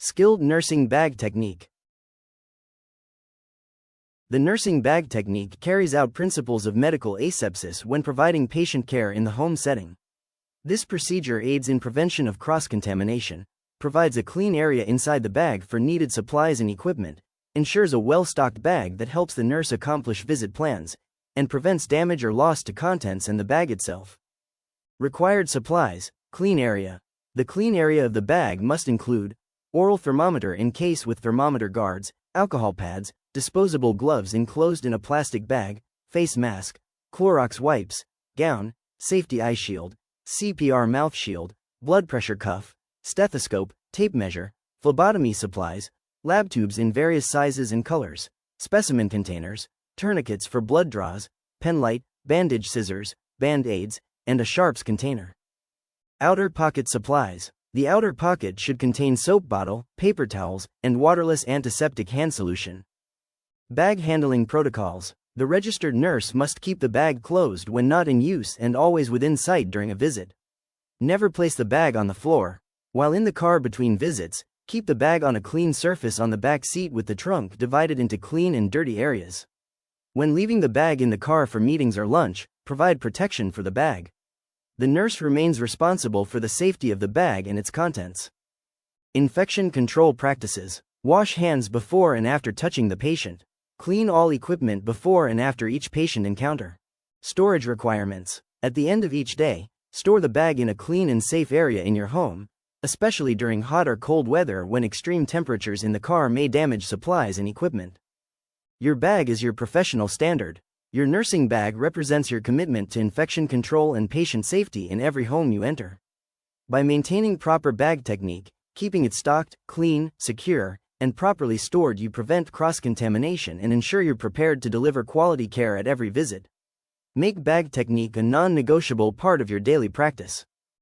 Skilled nursing bag technique. The nursing bag technique carries out principles of medical asepsis when providing patient care in the home setting. This procedure aids in prevention of cross-contamination, provides a clean area inside the bag for needed supplies and equipment, ensures a well-stocked bag that helps the nurse accomplish visit plans, and prevents damage or loss to contents and the bag itself. Required supplies. Clean area. The clean area of the bag must include oral thermometer in case with thermometer guards, alcohol pads, disposable gloves enclosed in a plastic bag, face mask, Clorox wipes, gown, safety eye shield, CPR mouth shield, blood pressure cuff, stethoscope, tape measure, phlebotomy supplies, lab tubes in various sizes and colors, specimen containers, tourniquets for blood draws, pen light, bandage scissors, band-aids, and a sharps container. Outer pocket supplies. The outer pocket should contain soap bottle, paper towels, and waterless antiseptic hand solution. Bag handling protocols. The registered nurse must keep the bag closed when not in use and always within sight during a visit. Never place the bag on the floor. While in the car between visits, keep the bag on a clean surface on the back seat with the trunk divided into clean and dirty areas. When leaving the bag in the car for meetings or lunch, provide protection for the bag. The nurse remains responsible for the safety of the bag and its contents. Infection control practices. Wash hands before and after touching the patient. Clean all equipment before and after each patient encounter. Storage requirements. At the end of each day, store the bag in a clean and safe area in your home, especially during hot or cold weather when extreme temperatures in the car may damage supplies and equipment. Your bag is your professional standard. Your nursing bag represents your commitment to infection control and patient safety in every home you enter. By maintaining proper bag technique, keeping it stocked, clean, secure, and properly stored, you prevent cross-contamination and ensure you're prepared to deliver quality care at every visit. Make bag technique a non-negotiable part of your daily practice.